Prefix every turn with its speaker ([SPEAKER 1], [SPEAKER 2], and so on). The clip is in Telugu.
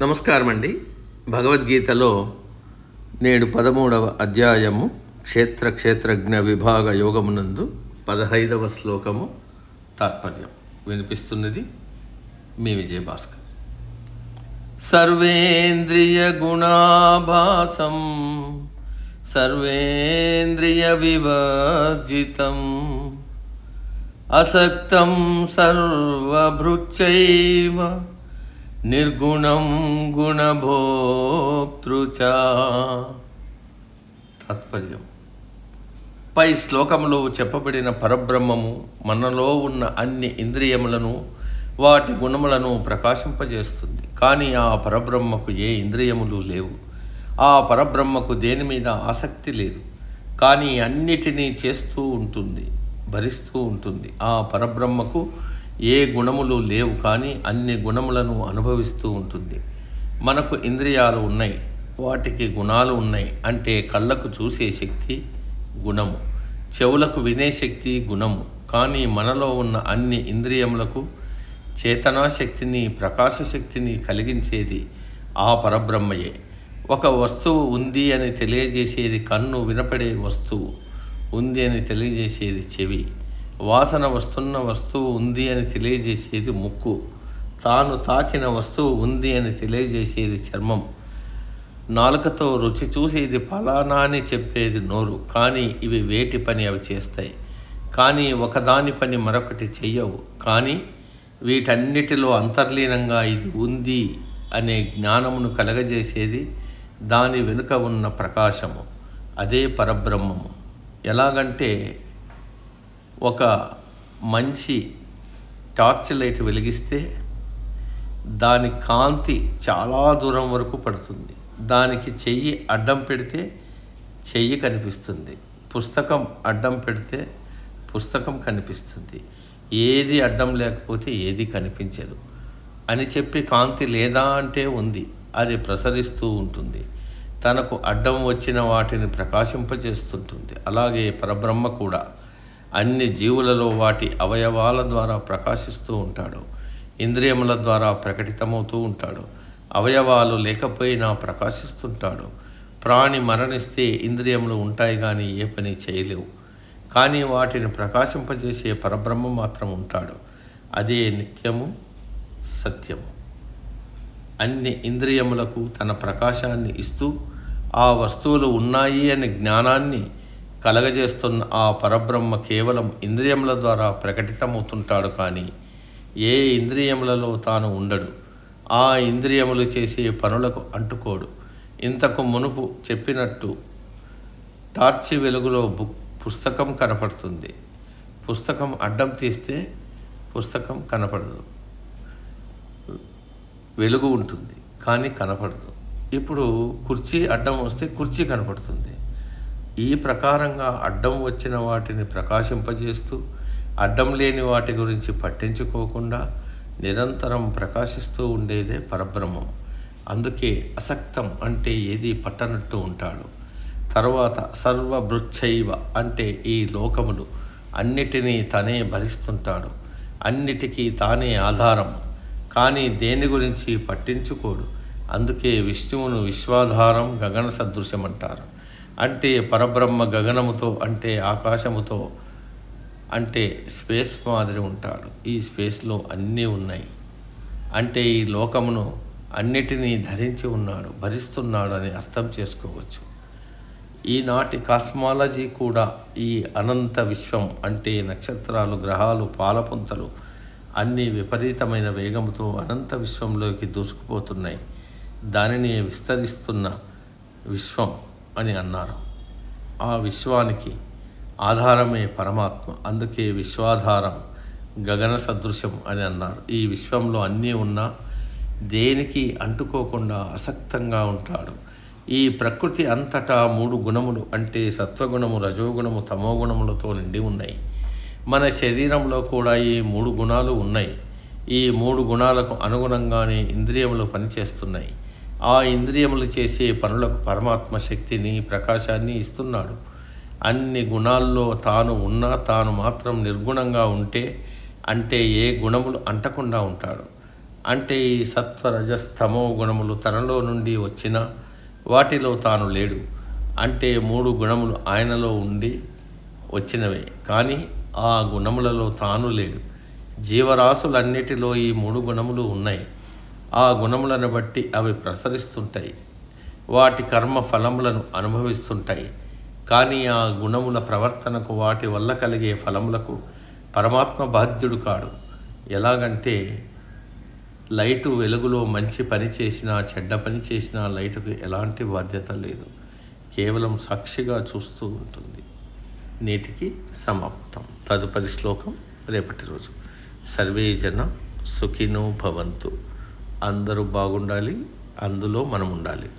[SPEAKER 1] నమస్కారం అండి. భగవద్గీతలో నేడు 13వ అధ్యాయము క్షేత్రజ్ఞ విభాగ యోగమునందు 15వ శ్లోకము తాత్పర్యం వినిపిస్తున్నది మీ విజయభాస్కర్. సర్వేంద్రియ గుణాభాసం సర్వేంద్రియ వివర్జితం అసక్తం సర్వభృచ్చైవ నిర్గుణం గుణభోక్తృచ. తాత్పర్యం: పై శ్లోకంలో చెప్పబడిన పరబ్రహ్మము మనలో ఉన్న అన్ని ఇంద్రియములను వాటి గుణములను ప్రకాశింపజేస్తుంది. కానీ ఆ పరబ్రహ్మకు ఏ ఇంద్రియములు లేవు. ఆ పరబ్రహ్మకు దేని మీద ఆసక్తి లేదు. కానీ అన్నిటినీ చేస్తూ ఉంటుంది, భరిస్తూ ఉంటుంది. ఆ పరబ్రహ్మకు ఏ గుణములు లేవు, కానీ అన్ని గుణములను అనుభవిస్తూ ఉంటుంది. మనకు ఇంద్రియాలు ఉన్నాయి, వాటికి గుణాలు ఉన్నాయి. అంటే కళ్ళకు చూసే శక్తి గుణము, చెవులకు వినే శక్తి గుణము. కానీ మనలో ఉన్న అన్ని ఇంద్రియములకు చేతనాశక్తిని, ప్రకాశశక్తిని కలిగించేది ఆ పరబ్రహ్మయే. ఒక వస్తువు ఉంది అని తెలియజేసేది కన్ను, వినపడే వస్తువు ఉంది అని తెలియజేసేది చెవి, వాసన వస్తున్న వస్తువు ఉంది అని తెలియజేసేది ముక్కు, తాను తాకిన వస్తువు ఉంది అని తెలియజేసేది చర్మం, నాలుకతో రుచి చూసేది ఫలానా అని చెప్పేది నోరు. కానీ ఇవి వేటి పని అవి చేస్తాయి, కానీ ఒకదాని పని మరొకటి చెయ్యవు. కానీ వీటన్నిటిలో అంతర్లీనంగా ఇది ఉంది అనే జ్ఞానమును కలగజేసేది దాని వెనుక ఉన్న ప్రకాశము, అదే పరబ్రహ్మము. ఎలాగంటే ఒక మంచి టార్చ్ లైట్ వెలిగిస్తే దాని కాంతి చాలా దూరం వరకు పడుతుంది. దానికి చెయ్యి అడ్డం పెడితే చెయ్యి కనిపిస్తుంది, పుస్తకం అడ్డం పెడితే పుస్తకం కనిపిస్తుంది. ఏది అడ్డం లేకపోతే ఏది కనిపించదు అని చెప్పి కాంతి లేదా అంటే ఉంది, అది ప్రసరిస్తూ ఉంటుంది, తనకు అడ్డం వచ్చిన వాటిని ప్రకాశింపజేస్తుంటుంది. అలాగే పరబ్రహ్మ కూడా అన్ని జీవులలో వాటి అవయవాల ద్వారా ప్రకాశిస్తూ ఉంటాడు, ఇంద్రియముల ద్వారా ప్రకటితమవుతూ ఉంటాడు. అవయవాలు లేకపోయినా ప్రకాశిస్తుంటాడు. ప్రాణి మరణిస్తే ఇంద్రియములు ఉంటాయి కానీ ఏ పని చేయలేవు. కానీ వాటిని ప్రకాశింపజేసే పరబ్రహ్మ మాత్రం ఉంటాడు. అదే నిత్యము, సత్యము. అన్ని ఇంద్రియములకు తన ప్రకాశాన్ని ఇస్తూ ఆ వస్తువులు ఉన్నాయి అనే జ్ఞానాన్ని కలగజేస్తున్న ఆ పరబ్రహ్మ కేవలం ఇంద్రియముల ద్వారా ప్రకటితమవుతుంటాడు. కానీ ఏ ఇంద్రియములలో తాను ఉండడు. ఆ ఇంద్రియములు చేసే పనులకు అంటుకోడు. ఇంతకు మునుపు చెప్పినట్టు టార్చి వెలుగులో పుస్తకం కనపడుతుంది. పుస్తకం అడ్డం తీస్తే పుస్తకం కనపడదు, వెలుగు ఉంటుంది కానీ కనపడదు. ఇప్పుడు కుర్చీ అడ్డం వస్తే కుర్చీ కనపడుతుంది. ఈ ప్రకారంగా అడ్డం వచ్చిన వాటిని ప్రకాశింపజేస్తూ అడ్డం లేని వాటి గురించి పట్టించుకోకుండా నిరంతరం ప్రకాశిస్తూ ఉండేదే పరబ్రహ్మం. అందుకే అసక్తం అంటే ఏది పట్టనట్టు ఉంటాడు. తర్వాత సర్వభృచ్చైవ అంటే ఈ లోకములు అన్నిటినీ తనే భరిస్తుంటాడు, అన్నిటికీ తానే ఆధారం. కానీ దేని గురించి పట్టించుకోడు. అందుకే విష్ణువును విశ్వాధారం, గగన సదృశం అంటారు. అంటే పరబ్రహ్మ గగనముతో అంటే ఆకాశముతో అంటే స్పేస్ మాదిరి ఉంటాడు. ఈ స్పేస్లో అన్నీ ఉన్నాయి. అంటే ఈ లోకమును అన్నిటినీ ధరించి ఉన్నాడు, భరిస్తున్నాడు అని అర్థం చేసుకోవచ్చు. ఈనాటి కాస్మాలజీ కూడా ఈ అనంత విశ్వం అంటే నక్షత్రాలు, గ్రహాలు, పాలపుంతలు అన్నీ విపరీతమైన వేగంతో అనంత విశ్వంలోకి దూసుకుపోతున్నాయి. దానిని విస్తరిస్తున్న విశ్వం అని అన్నారు. ఆ విశ్వానికి ఆధారమే పరమాత్మ. అందుకే విశ్వాధారం, గగన సదృశం అని అన్నారు. ఈ విశ్వంలో అన్నీ ఉన్నా దేనికి అంటుకోకుండా అసక్తంగా ఉంటాడు. ఈ ప్రకృతి అంతటా 3 గుణములు అంటే సత్వగుణము, రజోగుణము, తమోగుణములతో నిండి ఉన్నాయి. మన శరీరంలో కూడా ఈ 3 గుణాలు ఉన్నాయి. ఈ 3 గుణాలకు అనుగుణంగానే ఇంద్రియములు పనిచేస్తున్నాయి. ఆ ఇంద్రియములు చేసే పనులకు పరమాత్మ శక్తిని, ప్రకాశాన్ని ఇస్తున్నాడు. అన్ని గుణాల్లో తాను ఉన్నా తాను మాత్రం నిర్గుణంగా ఉంటే అంటే ఏ గుణములు అంటకుండా ఉంటాడు. అంటే ఈ సత్వరజస్తమో గుణములు తనలో నుండి వచ్చిన వాటిలో తాను లేడు. అంటే 3 గుణములు ఆయనలో ఉండి వచ్చినవే, కానీ ఆ గుణములలో తాను లేడు. జీవరాశులన్నిటిలో ఈ 3 గుణములు ఉన్నాయి. ఆ గుణములను బట్టి అవి ప్రసరిస్తుంటాయి, వాటి కర్మ ఫలములను అనుభవిస్తుంటాయి. కానీ ఆ గుణముల ప్రవర్తనకు, వాటి వల్ల కలిగే ఫలములకు పరమాత్మ బాధ్యుడు కాడు. ఎలాగంటే లైటు వెలుగులో మంచి పని చేసినా చెడ్డ పని చేసినా లైటుకు ఎలాంటి బాధ్యత లేదు, కేవలం సాక్షిగా చూస్తూ ఉంటుంది. నేటికి సమాప్తం. తదుపరి శ్లోకం రేపటి రోజు. సర్వే జన సుఖినో భవంతు. అందరూ బాగుండాలి, అందులో మనం ఉండాలి.